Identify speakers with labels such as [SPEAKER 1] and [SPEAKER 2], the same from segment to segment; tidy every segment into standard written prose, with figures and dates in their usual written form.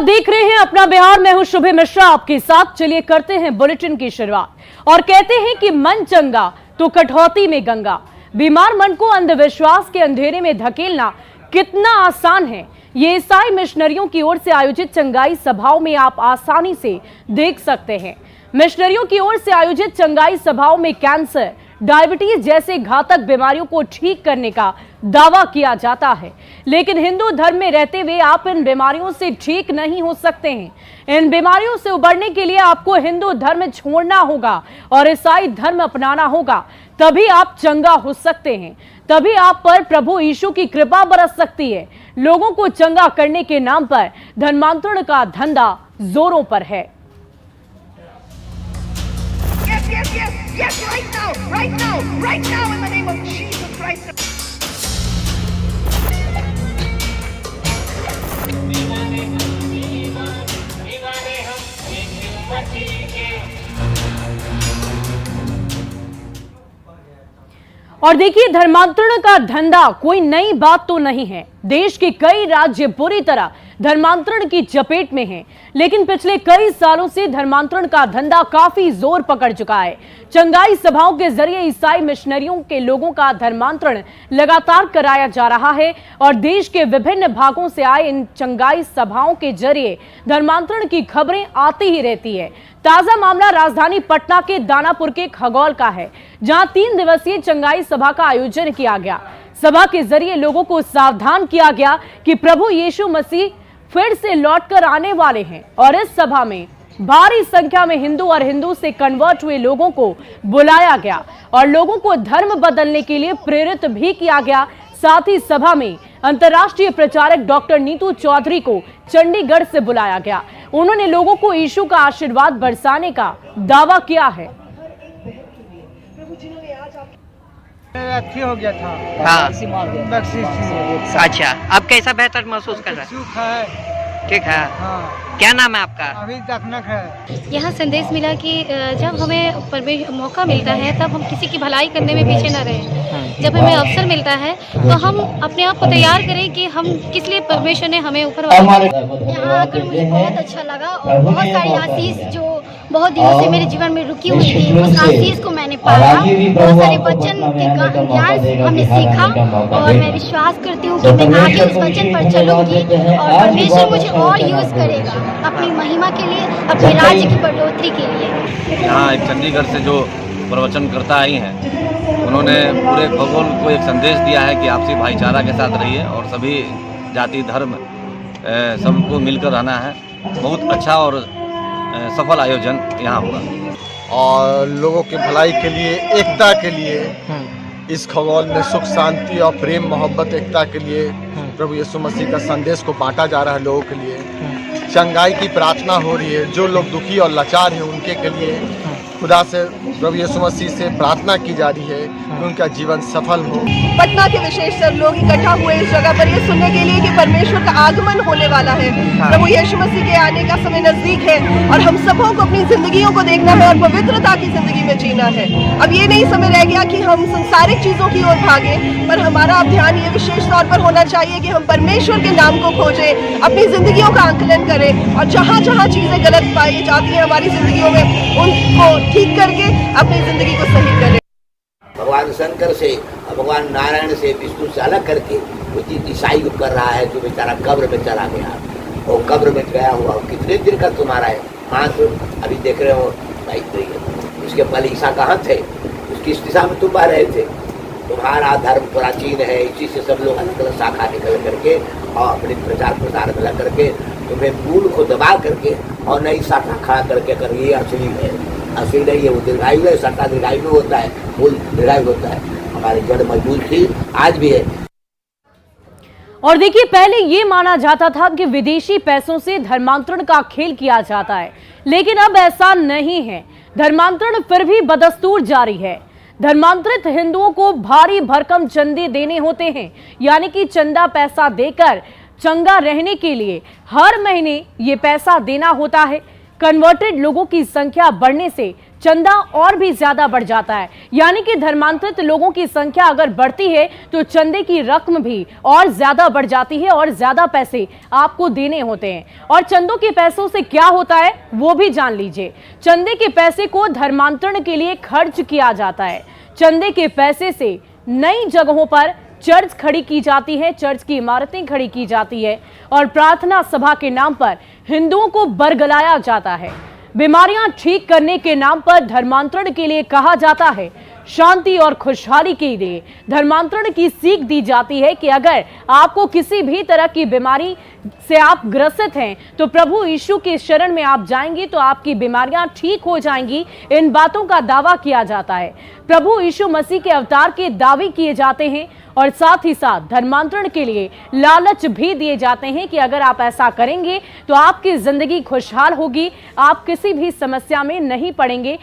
[SPEAKER 1] देख रहे हैं अपना बिहार। मैं हूं शुभ मिश्रा आपके साथ। चलिए करते हैं बुलेटिन की शुरुआत और कहते हैं कि मन चंगा तो कटौती में गंगा। बीमार मन को अंधविश्वास के अंधेरे में धकेलना कितना आसान है, ये ईसाई मिशनरियों की ओर से आयोजित चंगाई सभाओं में आप आसानी से देख सकते हैं। मिशनरियों की ओर से आयोजित चंगाई सभाओं में कैंसर, डायबिटीज जैसे घातक बीमारियों को ठीक करने का दावा किया जाता है, लेकिन हिंदू धर्म में रहते हुए आप इन बीमारियों से ठीक नहीं हो सकते हैं। इन बीमारियों से उबरने के लिए आपको हिंदू धर्म छोड़ना होगा और ईसाई धर्म अपनाना होगा, तभी आप चंगा हो सकते हैं। तभी आप पर प्रभु यीशु की कृपा बरस सकती है। लोगों को चंगा करने के नाम पर धर्मांतरण का धंधा जोरों पर है।
[SPEAKER 2] Yes, right now, in the name of Jesus Christ.
[SPEAKER 1] और देखिए, धर्मांतरण का धंधा कोई नई बात तो नहीं है। देश के कई राज्य बुरी तरह धर्मांतरण की चपेट में हैं, लेकिन पिछले कई सालों से धर्मांतरण का धंधा काफी जोर पकड़ चुका है। चंगाई सभाओं के जरिए ईसाई मिशनरियों के लोगों का धर्मांतरण लगातार कराया जा रहा है और देश के विभिन्न भागों से आए इन चंगाई सभाओं के जरिए धर्मांतरण की खबरें आती ही रहती है। ताजा मामला राजधानी पटना के दानापुर के खगौल का है, जहां 3 दिवसीय चंगाई सभा का आयोजन किया गया। सभा के जरिए लोगों को सावधान किया गया कि प्रभु यीशु मसीह फिर से लौटकर आने वाले हैं और इस सभा में भारी संख्या में हिंदू और हिंदू से कन्वर्ट हुए लोगों को बुलाया गया और लोगों को धर्म बदलने के लिए प्रेरित भी किया गया। साथ ही सभा में अंतर्राष्ट्रीय प्रचारक डॉक्टर नीतू चौधरी को चंडीगढ़ से बुलाया गया। उन्होंने लोगों को यीशु का आशीर्वाद बरसाने का दावा किया है।
[SPEAKER 3] अच्छी हो गया था।
[SPEAKER 4] हाँ।
[SPEAKER 3] अच्छा,
[SPEAKER 4] अब कैसा बेहतर महसूस कर रहा है? ठीक है।
[SPEAKER 3] हाँ।
[SPEAKER 4] क्या नाम है आपका?
[SPEAKER 3] अभी तकनक है।
[SPEAKER 5] यहाँ संदेश मिला कि जब हमें मौका मिलता है तब हम किसी की भलाई करने में पीछे न रहें। जब हमें अवसर मिलता है तो हम अपने आप को तैयार करें कि हम किस लिए परमेश्वर ने हमें ऊपर यहाँ आकर मुझे बहुत अच्छा लगा और बहुत सारी आशीष जो बहुत दिनों से मेरे जीवन में रुकी हुई थी, उस आशीष को मैंने पाया। बहुत सारे वचन के ज्ञान हमने सीखा और मैं विश्वास करती हूँ कि मैं आगे उस वचन पर चलूंगी और परमेश्वर मुझे और यूज करेगा अपनी महिमा के लिए, अपने राज्य की बढ़ोतरी के लिए।
[SPEAKER 6] यहाँ एक चंडीगढ़ से जो प्रवचनकर्ता आई हैं, उन्होंने पूरे खगोल को एक संदेश दिया है कि आपसी भाईचारा के साथ रहिए और सभी जाति धर्म सबको मिलकर रहना है। बहुत अच्छा और सफल आयोजन यहाँ हुआ
[SPEAKER 7] और लोगों की भलाई के लिए, एकता के लिए, इस खगोल में सुख शांति और प्रेम मोहब्बत एकता के लिए प्रभु यीशु मसीह का संदेश को बांटा जा रहा है। लोगों के लिए चंगाई की प्रार्थना हो रही है। जो लोग दुखी और लाचार हैं उनके के लिए खुदा से, प्रभु यीशु मसीह से प्रार्थना की जा रही है कि उनका जीवन सफल हो।
[SPEAKER 2] पटना के विशेष लोग इकट्ठा हुए इस जगह पर ये सुनने के लिए कि परमेश्वर का आगमन होने वाला है। प्रभु यीशु मसीह के आने का समय नजदीक है और हम सबों को अपनी जिंदगियों को देखना है और पवित्रता की जिंदगी में जीना है। अब ये नहीं समय रह गया कि हम संसारिक चीजों की ओर भागे, पर हमारा अब ध्यान ये विशेष तौर पर होना चाहिए कि हम परमेश्वर के नाम को खोजें, अपनी जिंदगियों का आंकलन करें और जहाँ जहाँ चीजें गलत पाई जाती हैं हमारी जिंदगियों में, उनको ठीक करके अपनी जिंदगी को सही करें।
[SPEAKER 8] भगवान शंकर से और भगवान नारायण से, विष्णु से अलग करके वो चीज ईसाई को कर रहा है, जो बेचारा कब्र में चला गया। वो कब्र में गया हुआ कितने दिन का तुम्हारा है हाथ, अभी देख रहे हो भाई। उसके पहले ईसा कहाँ थे? उसकी इस दिशा में तुम आ रहे थे। तुम्हारा धर्म प्राचीन है, इसी से सब लोग अलग अलग शाखा निकल करके और अपने प्रचार प्रसार मिला करके तुम्हें मूल को दबा करके और नई शाखा खड़ा करके कर, ये असली है। असली नहीं है, वो दीर्घायु है। शाखा दीर्घायु में होता है, मूल दीर्घायु होता है। हमारी जड़ मजबूत थी, आज भी है।
[SPEAKER 1] और देखिए, पहले ये माना जाता था कि विदेशी पैसों से धर्मांतरण का खेल किया जाता है, लेकिन अब ऐसा नहीं है। धर्मांतरण फिर भी बदस्तूर जारी है। धर्मांतरित हिंदुओं को भारी भरकम चंदे देने होते हैं, यानी कि चंदा पैसा देकर चंगा रहने के लिए हर महीने ये पैसा देना होता है। कन्वर्टेड लोगों की संख्या बढ़ने से चंदा और भी ज्यादा बढ़ जाता है। यानी कि धर्मांतरित लोगों की संख्या अगर बढ़ती है तो चंदे की रकम भी और ज्यादा बढ़ जाती है और ज्यादा पैसे आपको देने होते हैं। और चंदों के पैसों से क्या होता है वो भी जान लीजिए। चंदे के पैसे को धर्मांतरण के लिए खर्च किया जाता है। चंदे के पैसे से नई जगहों पर चर्च खड़ी की जाती है, चर्च की इमारतें खड़ी की जाती है और प्रार्थना सभा के नाम पर हिंदुओं को बरगलाया जाता है। बीमारियां ठीक करने के नाम पर धर्मांतरण के लिए कहा जाता है। शांति और खुशहाली के लिए धर्मांतरण की सीख दी जाती है कि अगर आपको किसी भी तरह की बीमारी से आप ग्रसित हैं तो प्रभु यीशु के शरण में आप जाएंगे तो आपकी बीमारियां ठीक हो जाएंगी। इन बातों का दावा किया जाता है। प्रभु यीशु मसीह के अवतार के दावे किए जाते हैं और साथ ही साथ धर्मांतरण के लिए लालच भी दिए जाते हैं कि अगर आप ऐसा करेंगे तो आपकी जिंदगी खुशहाल होगी, आप किसी भी समस्या में नहीं पड़ेंगे।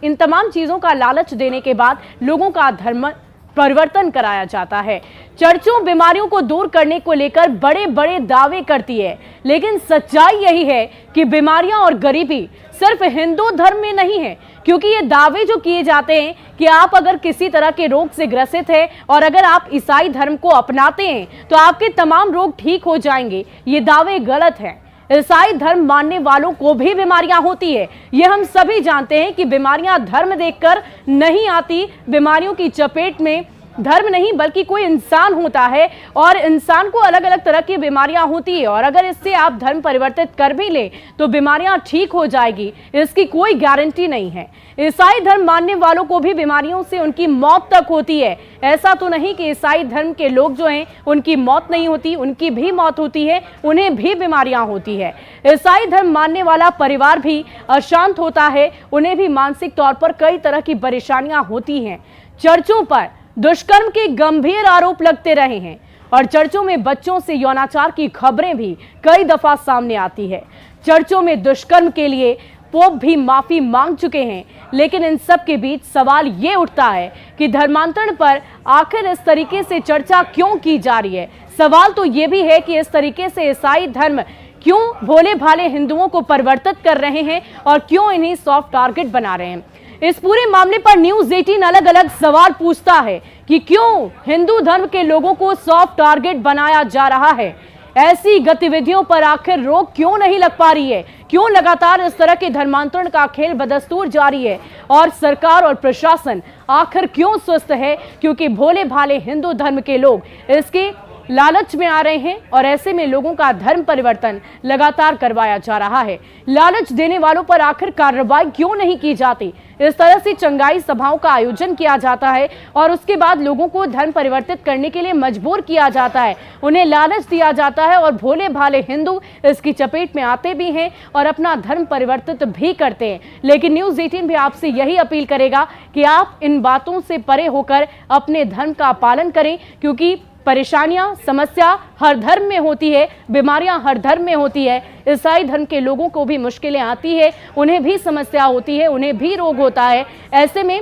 [SPEAKER 1] इन तमाम चीजों का लालच देने के बाद लोगों का धर्म परिवर्तन कराया जाता है। चर्चों बीमारियों को दूर करने को लेकर बड़े बड़े दावे करती है, लेकिन सच्चाई यही है कि बीमारियां और गरीबी सिर्फ हिंदू धर्म में नहीं है। क्योंकि ये दावे जो किए जाते हैं कि आप अगर किसी तरह के रोग से ग्रसित हैं और अगर आप ईसाई धर्म को अपनाते हैं तो आपके तमाम रोग ठीक हो जाएंगे, ये दावे गलत हैं। ईसाई धर्म मानने वालों को भी बीमारियां होती है, ये हम सभी जानते हैं कि बीमारियां धर्म देखकर नहीं आती। बीमारियों की चपेट में धर्म नहीं बल्कि कोई इंसान होता है और इंसान को अलग अलग तरह की बीमारियां होती है और अगर इससे आप धर्म परिवर्तित कर भी ले तो बीमारियां ठीक हो जाएगी, इसकी कोई गारंटी नहीं है। ईसाई धर्म मानने वालों को भी बीमारियों से उनकी मौत तक होती है। ऐसा तो नहीं कि ईसाई धर्म के लोग जो हैं उनकी मौत नहीं होती, उनकी भी मौत होती है, उन्हें भी बीमारियां होती है। ईसाई धर्म मानने वाला परिवार भी अशांत होता है, उन्हें भी मानसिक तौर पर कई तरह की परेशानियां होती हैं। चर्चों पर दुष्कर्म के गंभीर आरोप लगते रहे हैं और चर्चों में बच्चों से यौनाचार की खबरें भी कई दफा सामने आती है। चर्चों में दुष्कर्म के लिए पोप भी माफी मांग चुके हैं, लेकिन इन सब के बीच सवाल ये उठता है कि धर्मांतरण पर आखिर इस तरीके से चर्चा क्यों की जा रही है। सवाल तो ये भी है कि इस तरीके से ईसाई धर्म क्यों भोले भाले हिंदुओं को परिवर्तित कर रहे हैं और क्यों इन्हें सॉफ्ट टारगेट बना रहे हैं। इस पूरे मामले पर न्यूज़ 18 अलग अलग सवाल पूछता है कि क्यों हिंदू धर्म के लोगों को सॉफ्ट टारगेट बनाया जा रहा है। ऐसी गतिविधियों पर आखिर रोक क्यों नहीं लग पा रही है, क्यों लगातार इस तरह के धर्मांतरण का खेल बदस्तूर जारी है और सरकार और प्रशासन आखिर क्यों सुस्त है, क्योंकि भोले भाले हिंदू धर्म के लोग इसके लालच में आ रहे हैं और ऐसे में लोगों का धर्म परिवर्तन लगातार करवाया जा रहा है। लालच देने वालों पर आखिर कार्रवाई क्यों नहीं की जाती। इस तरह से चंगाई सभाओं का आयोजन किया जाता है और उसके बाद लोगों को धर्म परिवर्तित करने के लिए मजबूर किया जाता है, उन्हें लालच दिया जाता है और भोले भाले हिंदू इसकी चपेट में आते भी हैं और अपना धर्म परिवर्तित भी करते हैं। लेकिन न्यूज़ 18 भी आपसे यही अपील करेगा कि आप इन बातों से परे होकर अपने धर्म का पालन करें, क्योंकि परेशानियां, समस्या हर धर्म में होती है, बीमारियां हर धर्म में होती है। ईसाई धर्म के लोगों को भी मुश्किलें आती है, उन्हें भी समस्या होती है, उन्हें भी रोग होता है। ऐसे में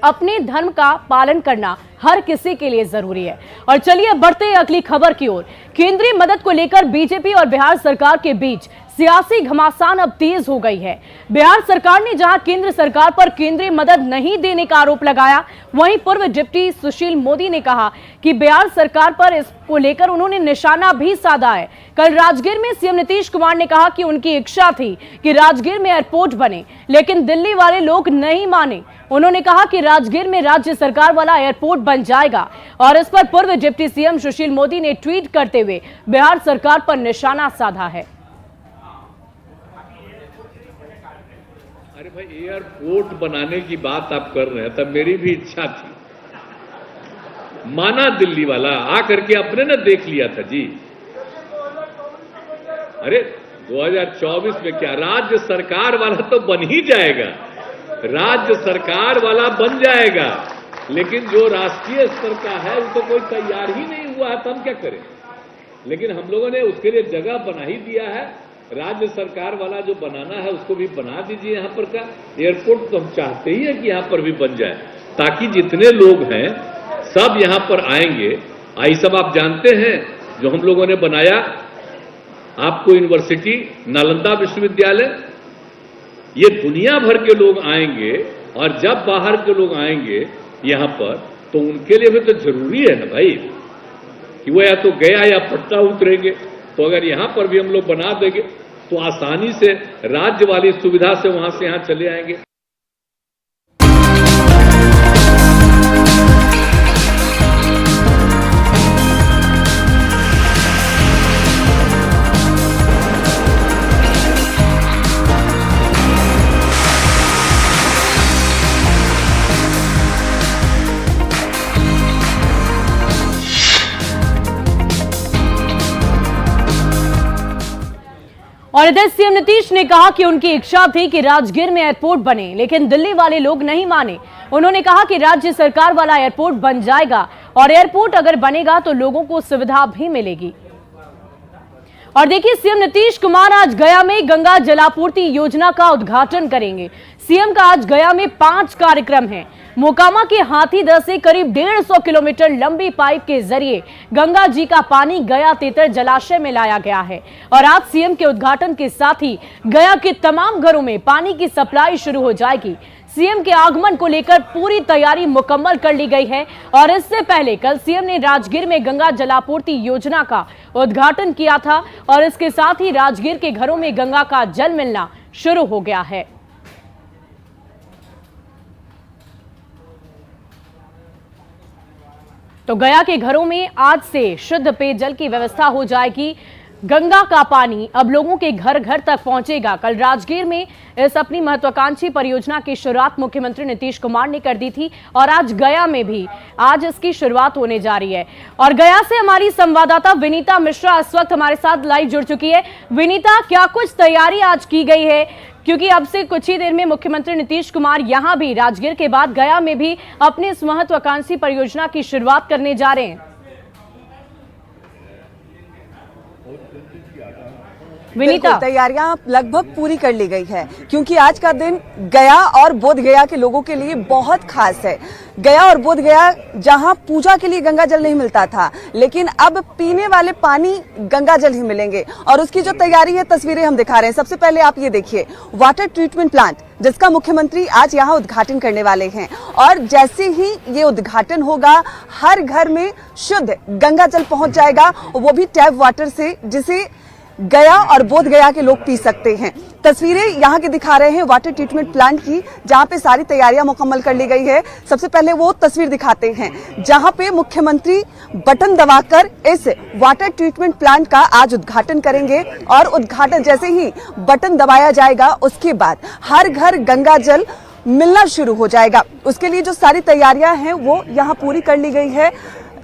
[SPEAKER 1] अपने धर्म का पालन करना हर किसी के लिए जरूरी है। और चलिए बढ़ते अगली खबर की ओर। केंद्रीय मदद को लेकर बीजेपी और बिहार सरकार के बीच सियासी घमासान अब तेज हो गई है। बिहार सरकार ने जहां केंद्र सरकार पर केंद्रीय मदद नहीं देने का आरोप लगाया, वहीं पूर्व डिप्टी सुशील मोदी ने कहा कि बिहार सरकार पर इसको लेकर उन्होंने निशाना भी साधा है। कल राजगीर में सीएम नीतीश कुमार ने कहा कि उनकी इच्छा थी कि राजगीर में एयरपोर्ट बने, लेकिन दिल्ली वाले लोग नहीं माने। उन्होंने कहा कि राजगीर में राज्य सरकार वाला एयरपोर्ट बन जाएगा और इस पर पूर्व डिप्टी सीएम सुशील मोदी ने ट्वीट करते हुए बिहार सरकार पर निशाना साधा है।
[SPEAKER 9] अरे भाई, एयरपोर्ट बनाने की बात आप कर रहे हैं, तब मेरी भी इच्छा थी। माना दिल्ली वाला आकर के अपने ने देख लिया था जी। अरे 2024 में क्या, राज्य सरकार वाला तो बन ही जाएगा, राज्य सरकार वाला बन जाएगा, लेकिन जो राष्ट्रीय स्तर का है वो तो कोई तैयार ही नहीं हुआ है, तो हम क्या करें। लेकिन हम लोगों ने उसके लिए जगह बना ही दिया है। राज्य सरकार वाला जो बनाना है उसको भी बना दीजिए। यहाँ पर का एयरपोर्ट तो हम चाहते ही है कि यहाँ पर भी बन जाए, ताकि जितने लोग हैं सब यहाँ पर आएंगे। आई सब आप जानते हैं जो हम लोगों ने बनाया आपको यूनिवर्सिटी नालंदा विश्वविद्यालय, ये दुनिया भर के लोग आएंगे और जब बाहर के लोग आएंगे यहाँ पर तो उनके लिए भी तो जरूरी है ना भाई कि वो या तो गया या पटना उतरेंगे। तो अगर यहाँ पर भी हम लोग बना देंगे तो आसानी से राज्य वाली सुविधा से वहां से यहाँ चले आएंगे।
[SPEAKER 1] और इधर सीएम नीतीश ने कहा कि उनकी इच्छा थी कि राजगीर में एयरपोर्ट बने, लेकिन दिल्ली वाले लोग नहीं माने। उन्होंने कहा कि राज्य सरकार वाला एयरपोर्ट बन जाएगा और एयरपोर्ट अगर बनेगा तो लोगों को सुविधा भी मिलेगी। और देखिए, सीएम नीतीश कुमार आज गया में गंगा जलापूर्ति योजना का उद्घाटन करेंगे। सीएम का आज गया में 5 कार्यक्रम हैं। मोकामा के हाथीदह से करीब 150 किलोमीटर लंबी पाइप के जरिए गंगा जी का पानी गया तेतर जलाशय में लाया गया है और आज सीएम के उद्घाटन के साथ ही गया के तमाम घरों में पानी की सप्लाई शुरू हो जाएगी। सीएम के आगमन को लेकर पूरी तैयारी मुकम्मल कर ली गई है और इससे पहले कल सीएम ने राजगीर में गंगा जलापूर्ति योजना का उद्घाटन किया था और इसके साथ ही राजगीर के घरों में गंगा का जल मिलना शुरू हो गया है। तो गया के घरों में आज से शुद्ध पेयजल की व्यवस्था हो जाएगी। गंगा का पानी अब लोगों के घर घर तक पहुंचेगा। कल राजगीर में इस अपनी महत्वाकांक्षी परियोजना की शुरुआत मुख्यमंत्री नीतीश कुमार ने कर दी थी और आज गया में भी आज इसकी शुरुआत होने जा रही है। और गया से हमारी संवाददाता विनीता मिश्रा इस वक्त हमारे साथ लाइव जुड़ चुकी है। विनीता, क्या कुछ तैयारी आज की गई है, क्योंकि अब से कुछ ही देर में मुख्यमंत्री नीतीश कुमार यहां भी राजगीर के बाद गया में भी अपनी इस महत्वाकांक्षी परियोजना की शुरुआत करने जा रहे हैं। विनीता,
[SPEAKER 10] तैयारियां लगभग पूरी कर ली गई है क्योंकि आज का दिन गया और बोध गया के लोगों के लिए बहुत खास है। गया और बोध गया जहां पूजा के लिए गंगा जल नहीं मिलता था, लेकिन अब पीने वाले पानी गंगा जल ही मिलेंगे और उसकी जो तैयारी है तस्वीरें हम दिखा रहे हैं। सबसे पहले आप ये देखिए, वाटर ट्रीटमेंट प्लांट जिसका मुख्यमंत्री आज यहाँ उद्घाटन करने वाले हैं और जैसे ही ये उद्घाटन होगा हर घर में शुद्ध गंगा जल पहुंच जाएगा, वो भी टैप वाटर से, जिसे गया और बोध गया के लोग पी सकते हैं। तस्वीरें यहाँ की दिखा रहे हैं वाटर ट्रीटमेंट प्लांट की, जहाँ पे सारी तैयारियां मुकम्मल कर ली गई है। सबसे पहले वो तस्वीर दिखाते हैं जहाँ पे मुख्यमंत्री बटन दबाकर इस वाटर ट्रीटमेंट प्लांट का आज उद्घाटन करेंगे और उद्घाटन जैसे ही बटन दबाया जाएगा उसके बाद हर घर गंगा जल मिलना शुरू हो जाएगा। उसके लिए जो सारी तैयारियां हैं वो यहाँ पूरी कर ली गई है।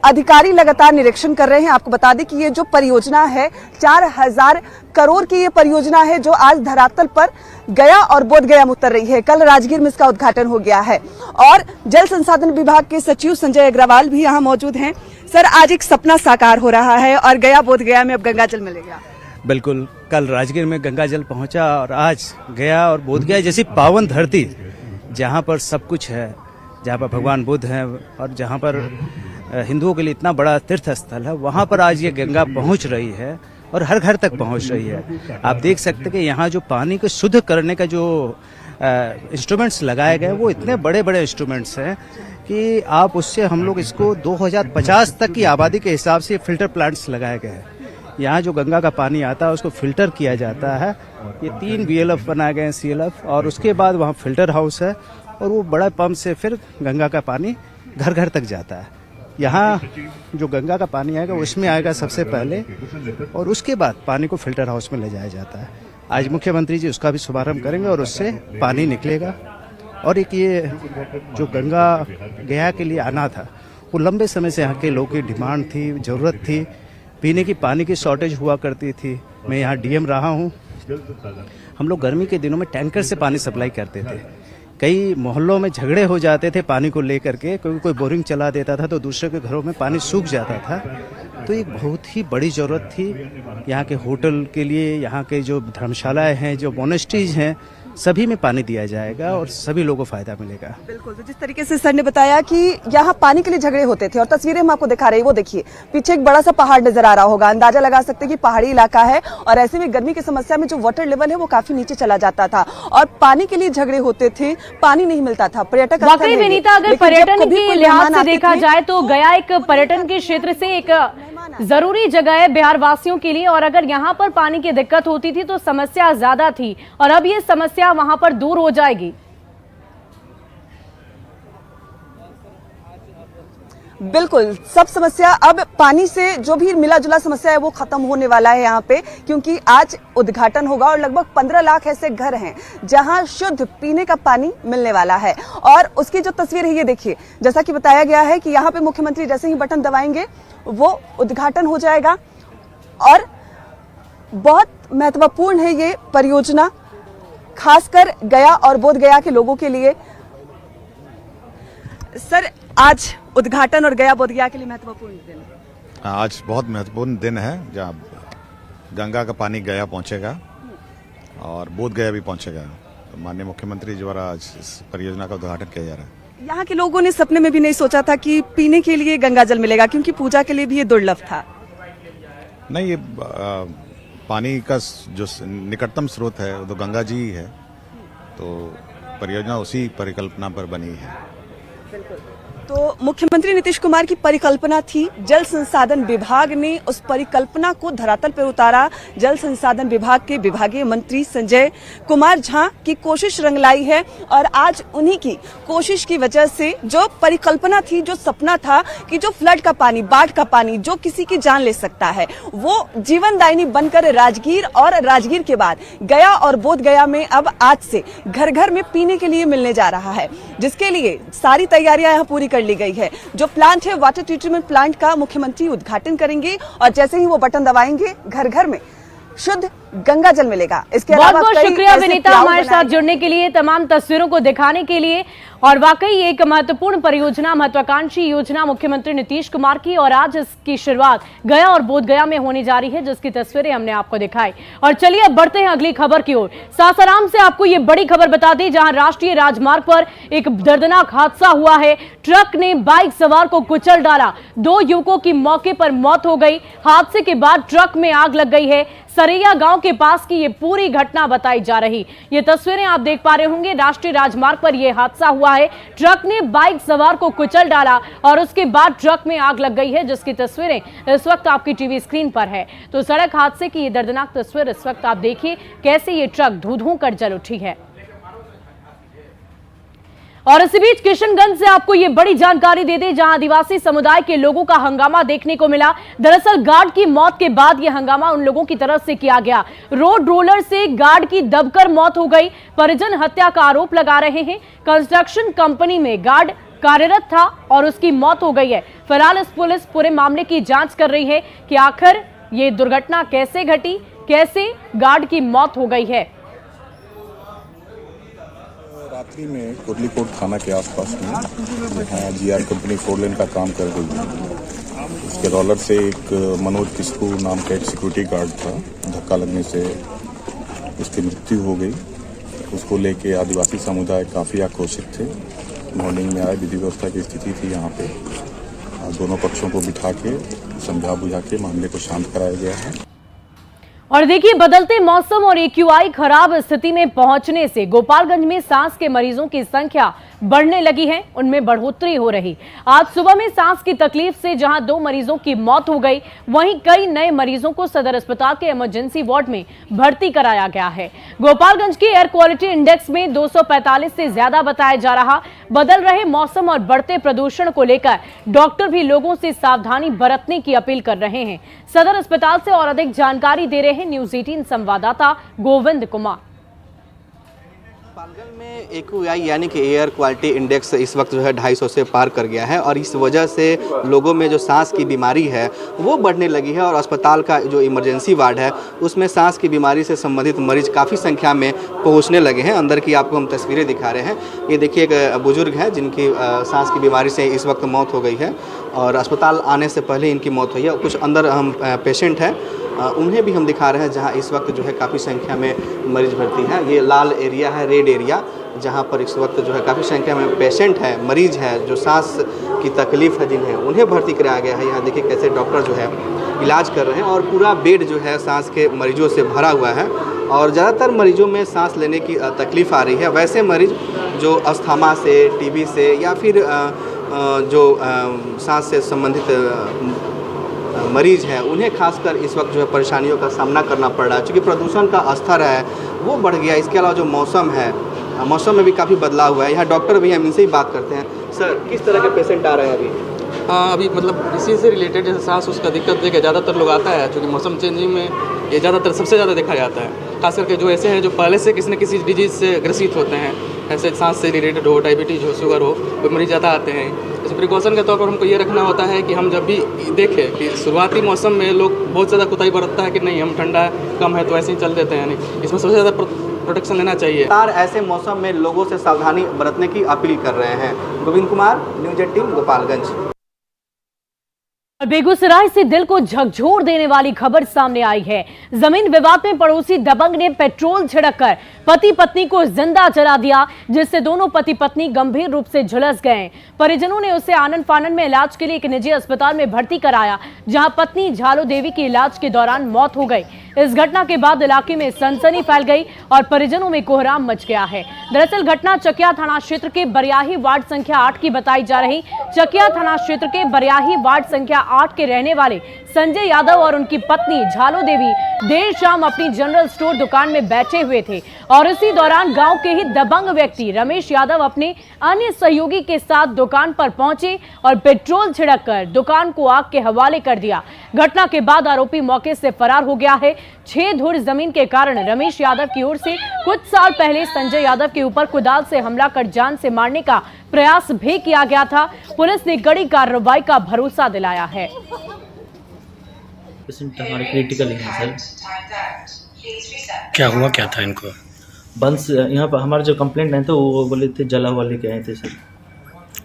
[SPEAKER 10] अधिकारी लगातार निरीक्षण कर रहे हैं। आपको बता दें कि ये जो परियोजना है 4000 करोड़ की ये परियोजना है जो आज धरातल पर गया और बोध गया में उतर रही है। कल राजगीर में इसका उद्घाटन हो गया है और जल संसाधन विभाग के सचिव संजय अग्रवाल भी यहाँ मौजूद हैं। सर, आज एक सपना साकार हो रहा है और गया बोध गया में अब गंगा जल मिलेगा।
[SPEAKER 11] बिल्कुल, कल राजगीर में गंगा जल पहुंचा और आज गया और बोध गया जैसी पावन धरती जहाँ पर सब कुछ है, जहाँ पर भगवान बुद्ध हैं और जहाँ पर हिंदुओं के लिए इतना बड़ा तीर्थ स्थल है, वहाँ पर आज ये गंगा पहुँच रही है और हर घर तक पहुँच रही है। आप देख सकते हैं कि यहाँ जो पानी को शुद्ध करने का जो इंस्ट्रूमेंट्स लगाए गए वो इतने बड़े बड़े इंस्ट्रूमेंट्स हैं कि आप उससे हम लोग इसको 2050 तक की आबादी के हिसाब से फिल्टर प्लांट्स लगाए गए हैं। यहाँ जो गंगा का पानी आता है उसको फिल्टर किया जाता है। ये 3 VLF बनाए गए हैं, CLF, और उसके बाद वहाँ फिल्टर हाउस है और वो बड़ा पंप से फिर गंगा का पानी घर घर तक जाता है। यहाँ जो गंगा का पानी आएगा उसमें आएगा सबसे पहले और उसके बाद पानी को फिल्टर हाउस में ले जाया जाता है। आज मुख्यमंत्री जी उसका भी शुभारंभ करेंगे और उससे पानी निकलेगा। और एक ये जो गंगा गया के लिए आना था वो लंबे समय से यहाँ के लोगों की डिमांड थी, ज़रूरत थी। पीने की पानी की शॉर्टेज हुआ करती थी। मैं यहाँ DM रहा हूँ। हम लोग गर्मी के दिनों में टैंकर से पानी सप्लाई करते थे। कई मोहल्लों में झगड़े हो जाते थे पानी को लेकर के, क्योंकि कोई बोरिंग चला देता था तो दूसरे के घरों में पानी सूख जाता था। तो एक बहुत ही बड़ी ज़रूरत थी यहाँ के होटल के लिए, यहाँ के जो धर्मशालाएं हैं, जो मोनेस्ट्रीज हैं, सभी में पानी दिया जाएगा और सभी लोगों को फायदा मिलेगा।
[SPEAKER 10] बिल्कुल, तो जिस तरीके से सर ने बताया कि यहाँ पानी के लिए झगड़े होते थे और तस्वीरें हम आपको दिखा रहे हैं, वो देखिए पीछे एक बड़ा सा पहाड़ नजर आ रहा होगा, अंदाजा लगा सकते हैं कि पहाड़ी इलाका है और ऐसे में गर्मी की समस्या में जो वाटर लेवल है वो काफी नीचे चला जाता था और पानी के लिए झगड़े होते थे, पानी नहीं मिलता था। पर्यटक
[SPEAKER 1] वाकई विनीता, अगर पर्यटन के लिहाज से देखा जाए तो गया एक पर्यटन के क्षेत्र से एक जरूरी जगह है बिहार वासियों के लिए, और अगर यहाँ पर पानी की दिक्कत होती थी तो समस्या ज्यादा थी और अब ये समस्या वहां पर दूर हो जाएगी।
[SPEAKER 10] बिल्कुल, सब समस्या अब पानी से जो भी मिला जुला समस्या है वो खत्म होने वाला है यहाँ पे, क्योंकि आज उद्घाटन होगा और लगभग 15 लाख ऐसे घर हैं जहाँ शुद्ध पीने का पानी मिलने वाला है। और उसकी जो तस्वीर है ये देखिए, जैसा कि बताया गया है कि यहाँ पे मुख्यमंत्री जैसे ही बटन दबाएंगे वो उद्घाटन हो जाएगा और बहुत महत्वपूर्ण है ये परियोजना, खासकर गया और बोध गया के लोगों के लिए। सर, आज उद्घाटन और गया बोध गया के लिए महत्वपूर्ण दिन है।
[SPEAKER 12] आज बहुत महत्वपूर्ण दिन है जहाँ गंगा का पानी गया पहुंचेगा और बोध गया भी पहुंचेगा। तो माननीय मुख्यमंत्री द्वारा आज इस परियोजना का उद्घाटन किया जा रहा है।
[SPEAKER 10] यहाँ के लोगों ने सपने में भी नहीं सोचा था कि पीने के लिए गंगा जल मिलेगा, क्योंकि पूजा के लिए भी ये दुर्लभ था।
[SPEAKER 12] नहीं, ये पानी का जो निकटतम स्रोत है वो तो गंगा जी ही है, तो परियोजना उसी परिकल्पना पर बनी है।
[SPEAKER 10] तो मुख्यमंत्री नीतीश कुमार की परिकल्पना थी, जल संसाधन विभाग ने उस परिकल्पना को धरातल पर उतारा। जल संसाधन विभाग के विभागीय मंत्री संजय कुमार झा की कोशिश रंग लाई है और आज उन्हीं की कोशिश की वजह से जो परिकल्पना थी, जो सपना था कि जो फ्लड का पानी, बाढ़ का पानी जो किसी की जान ले सकता है, वो जीवनदायिनी बनकर राजगीर और राजगीर के बाद गया और बोध गया में अब आज से घर घर में पीने के लिए मिलने जा रहा है, जिसके लिए सारी तैयारियां यहाँ पूरी कर ली गई है। जो प्लांट है, वाटर ट्रीटमेंट प्लांट का मुख्यमंत्री उद्घाटन करेंगे और जैसे ही वो बटन दबाएंगे घर घर में शुद्ध गंगा जल मिलेगा। इसके
[SPEAKER 1] बहुत
[SPEAKER 10] अलावा
[SPEAKER 1] बहुत शुक्रिया विनीता हमारे साथ जुड़ने के लिए, तमाम तस्वीरों को दिखाने के लिए। और वाकई एक महत्वपूर्ण परियोजना, महत्वाकांक्षी योजना मुख्यमंत्री नीतीश कुमार की, और आज इसकी शुरुआत गया और बोध गया में होने जा रही है, जिसकी तस्वीरें हमने आपको दिखाई। और चलिए अब बढ़ते हैं अगली खबर की ओर। सासाराम से आपको ये बड़ी खबर बता दें, जहां राष्ट्रीय राजमार्ग पर एक दर्दनाक हादसा हुआ है। ट्रक ने बाइक सवार को कुचल डाला, 2 युवकों की मौके पर मौत हो गई। हादसे के बाद ट्रक में आग लग गई है। सरैया गांव के पास की ये पूरी घटना बताई जा रही। ये तस्वीरें आप देख पा रहे होंगे, राष्ट्रीय राजमार्ग पर यह हादसा हुआ है। ट्रक ने बाइक सवार को कुचल डाला और उसके बाद ट्रक में आग लग गई है, जिसकी तस्वीरें इस वक्त आपकी टीवी स्क्रीन पर है। तो सड़क हादसे की ये दर्दनाक तस्वीर इस वक्त आप देखिए, कैसे ये ट्रक धू-धू कर जल उठी है। और इसी बीच किशनगंज से आपको ये बड़ी जानकारी दे दें, जहां आदिवासी समुदाय के लोगों का हंगामा देखने को मिला। दरअसल गार्ड की मौत के बाद यह हंगामा उन लोगों की तरफ से किया गया। रोड रोलर से गार्ड की दबकर मौत हो गई। परिजन हत्या का आरोप लगा रहे हैं। कंस्ट्रक्शन कंपनी में गार्ड कार्यरत था और उसकी मौत हो गई है। फिलहाल इस पुलिस पूरे मामले की जांच कर रही है कि आखिर ये दुर्घटना कैसे घटी, कैसे गार्ड की मौत हो गई है।
[SPEAKER 13] रात्रि में कोटलीकोट थाना के आसपास में जहाँ जीआर कंपनी 4 लेन का काम कर रही है, उसके रोलर से एक मनोज किस्कू नाम का एक सिक्योरिटी गार्ड था, धक्का लगने से उसकी मृत्यु हो गई। उसको लेके आदिवासी समुदाय काफ़ी आक्रोशित थे। मॉर्निंग में आए, विधि व्यवस्था की स्थिति थी यहाँ पे, दोनों पक्षों को बिठा के समझा बुझा के मामले को शांत कराया गया है।
[SPEAKER 1] और देखिए, बदलते मौसम और एक्यूआई खराब स्थिति में पहुंचने से गोपालगंज में सांस के मरीजों की संख्या बढ़ने लगी है, उनमें बढ़ोतरी हो रही। आज सुबह में सांस की तकलीफ से जहां 2 मरीजों की मौत हो गई, वहीं कई नए मरीजों को सदर अस्पताल के इमरजेंसी वार्ड में भर्ती कराया गया है। गोपालगंज के एयर क्वालिटी इंडेक्स में 245 से ज्यादा बताया जा रहा। बदल रहे मौसम और बढ़ते प्रदूषण को लेकर डॉक्टर भी लोगों से सावधानी बरतने की अपील कर रहे हैं। सदर अस्पताल से और अधिक जानकारी दे रहे हैं न्यूज 18 संवाददाता गोविंद कुमार।
[SPEAKER 14] गोपालगंज में एक्यूआई यानी कि एयर क्वालिटी इंडेक्स इस वक्त जो है 250 से पार कर गया है और इस वजह से लोगों में जो सांस की बीमारी है वो बढ़ने लगी है और अस्पताल का जो इमरजेंसी वार्ड है उसमें सांस की बीमारी से संबंधित मरीज काफ़ी संख्या में पहुंचने लगे हैं। अंदर की आपको हम तस्वीरें दिखा रहे हैं। ये देखिए, एक बुजुर्ग है जिनकी सांस की बीमारी से इस वक्त मौत हो गई है। और अस्पताल आने से पहले इनकी मौत हुई है। कुछ अंदर हम पेशेंट हैं उन्हें भी हम दिखा रहे हैं जहां इस वक्त जो है काफ़ी संख्या में मरीज भर्ती हैं। ये लाल एरिया है, रेड एरिया, जहां पर इस वक्त जो है काफ़ी संख्या में पेशेंट है, मरीज है जो सांस की तकलीफ़ है जिन्हें, उन्हें भर्ती कराया गया है। यहाँ देखिए कैसे डॉक्टर जो है इलाज कर रहे हैं और पूरा बेड जो है सांस के मरीजों से भरा हुआ है और ज़्यादातर मरीजों में सांस लेने की तकलीफ़ आ रही है। वैसे मरीज जो अस्थमा से, टीबी से या फिर जो सांस से संबंधित मरीज हैं उन्हें खासकर इस वक्त जो है परेशानियों का सामना करना पड़ रहा है, क्योंकि प्रदूषण का स्तर है वो बढ़ गया। इसके अलावा जो मौसम है, मौसम में भी काफ़ी बदलाव हुआ है। यहाँ डॉक्टर भी हैं, इनसे ही बात करते हैं। सर, किस तरह के पेशेंट आ रहे हैं अभी?
[SPEAKER 15] अभी मतलब इसी से रिलेटेड जैसे सांस उसका दिक्कत देखिए ज़्यादातर लोग आता है, क्योंकि मौसम चेंजिंग में ये ज़्यादातर सबसे ज़्यादा देखा जाता है। खास करके जो ऐसे हैं जो पहले से किसी न किसी डिजीज़ से ग्रसित होते हैं, ऐसे सांस से रिलेटेड हो, डायबिटीज़ हो, शुगर हो, कोई मरीज ज़्यादा आते हैं। जैसे प्रिकॉशन के तौर पर हमको ये रखना होता है कि हम जब भी देखें कि शुरुआती मौसम में लोग बहुत ज़्यादा कोताही बरतता है कि नहीं हम ठंडा कम है तो ऐसे ही चल देते हैं, नहीं, इसमें सबसे ज़्यादा प्रोटेक्शन लेना चाहिए।
[SPEAKER 14] सरकार ऐसे मौसम में लोगों से सावधानी बरतने की अपील कर रहे हैं। गोविंद कुमार, न्यूज़ 18, गोपालगंज।
[SPEAKER 1] बेगूसराय से दिल को झकझोर देने वाली खबर सामने आई है। जमीन विवाद में पड़ोसी दबंग ने पेट्रोल छिड़ककर पति पत्नी को जिंदा जला दिया, जिससे दोनों पति पत्नी गंभीर रूप से झुलस गए। परिजनों ने उसे आनन फानन में इलाज के लिए एक निजी अस्पताल में भर्ती कराया, जहां पत्नी झालो देवी की इलाज के दौरान मौत हो गई। इस घटना के बाद इलाके में सनसनी फैल गई और परिजनों में कोहराम मच गया है। दरअसल घटना चकिया थाना क्षेत्र के बरियाही वार्ड संख्या 8 की बताई जा रही। चकिया थाना क्षेत्र के बरियाही वार्ड संख्या 8 के रहने वाले संजय यादव और उनकी पत्नी झालो देवी देर शाम अपनी जनरल स्टोर दुकान में बैठे हुए थे और इसी दौरान गांव के ही दबंग व्यक्ति रमेश यादव अपने अन्य सहयोगी के साथ दुकान पर पहुंचे और पेट्रोल छिड़ककर दुकान को आग के हवाले कर दिया। घटना के बाद आरोपी मौके से फरार हो गया है। 6 धुर जमीन के कारण रमेश यादव की ओर से कुछ साल पहले संजय यादव के ऊपर कुदाल से हमला कर जान से मारने का प्रयास भी किया गया था। पुलिस ने कड़ी कार्रवाई का भरोसा दिलाया है।
[SPEAKER 16] पेशेंट हमारे क्रिटिकल है सर।
[SPEAKER 17] क्या हुआ क्या था इनको?
[SPEAKER 16] बंस यहाँ पर हमारे जो कंप्लेंट आए थे वो बोले थे जला हुआ लेके आए थे सर।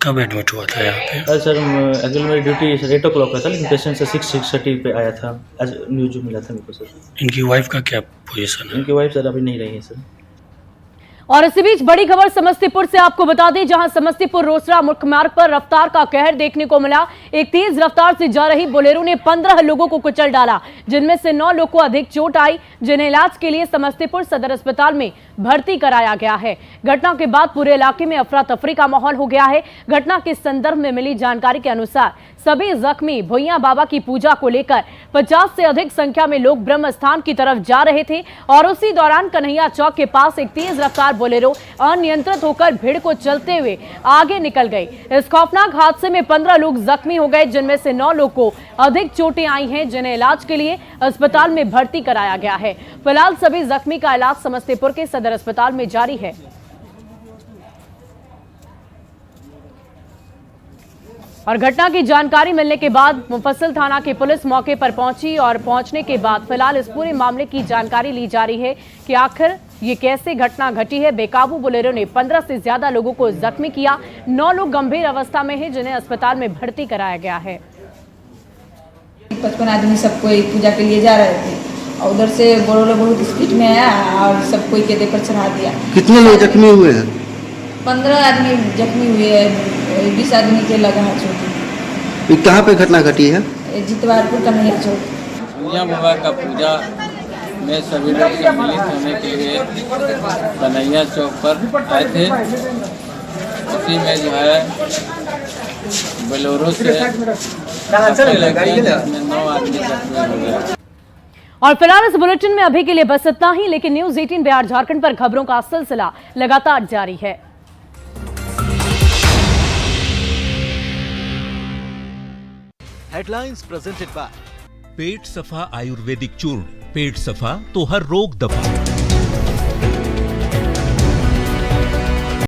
[SPEAKER 17] कब एडमिट हुआ था यहाँ पे?
[SPEAKER 16] सर एक्चुअली मेरी ड्यूटी 8 o'clock का था, लेकिन पेशेंट से 6:30 पे आया था। आज न्यूज जो मिला था मेरे को सर।
[SPEAKER 17] इनकी वाइफ का क्या पोजीशन है?
[SPEAKER 16] इनकी वाइफ सर अभी नहीं रही है सर।
[SPEAKER 1] और इसी बीच बड़ी खबर समस्तीपुर से आपको बता दें, जहां समस्तीपुर रोसड़ा मुख्य मार्ग पर रफ्तार का कहर देखने को मिला। एक तेज रफ्तार से जा रही बोलेरो ने 15 लोगों को कुचल डाला, जिनमें से 9 लोग को अधिक चोट आई, जिन्हें इलाज के लिए समस्तीपुर सदर अस्पताल में भर्ती कराया गया है। घटना के बाद पूरे इलाके में अफरा तफरी का माहौल हो गया है। घटना के संदर्भ में मिली जानकारी के अनुसार सभी जख्मी भुइया बाबा की पूजा को लेकर 50 से अधिक संख्या में लोग ब्रह्म स्थान की तरफ जा रहे थे और उसी दौरान कन्हैया चौक के पास एक तेज रफ्तार बोलेरो अनियंत्रित होकर भीड़ को चलते हुए आगे निकल गई। इस खौफनाक हादसे में 15 लोग जख्मी हो गए, जिनमें से 9 लोग को अधिक चोटें आई हैं, जिन्हें इलाज के लिए अस्पताल में भर्ती कराया गया है। फिलहाल सभी जख्मी का इलाज समस्तीपुर के सदर अस्पताल में जारी है। और घटना की जानकारी मिलने के बाद मुफस्सिल थाना की पुलिस मौके पर पहुंची और पहुंचने के बाद फिलहाल इस पूरे मामले की जानकारी ली जा रही है कि आखिर ये कैसे घटना घटी है। बेकाबू बोलेरो ने 15 से ज्यादा लोगों को जख्मी किया। 9 लोग गंभीर अवस्था में हैं, जिन्हें अस्पताल में भर्ती कराया गया है।
[SPEAKER 18] 55 आदमी सब कोई पूजा के लिए जा रहे थे और उधर से बोलेरो बहुत स्पीड में आया और सब कोई के देकर चढ़ा दिया।
[SPEAKER 19] कितने लोग जख्मी हुए हैं?
[SPEAKER 18] 15 आदमी जख्मी हुए हैं, 20 आदमी के लगा है चोट।
[SPEAKER 19] कहाँ पे घटना घटी है?
[SPEAKER 18] जितवारपुर कन्हैया चौक।
[SPEAKER 20] भुइया बाबा का पूजा में सभी लोग सम्मिलित होने के लिए कन्हैया चौक पर आए थे। उसी में जो है बोलेरो से जिसमें 9 आदमी जख्मी हो गए।
[SPEAKER 1] और फिलहाल इस बुलेटिन में अभी के लिए बस इतना ही, लेकिन न्यूज़ 18 बिहार झारखंड पर खबरों का सिलसिला लगातार जारी है।
[SPEAKER 21] हेडलाइंस प्रेजेंटेड बाय पेट सफा आयुर्वेदिक चूर्ण। पेट सफा तो हर रोग दफा।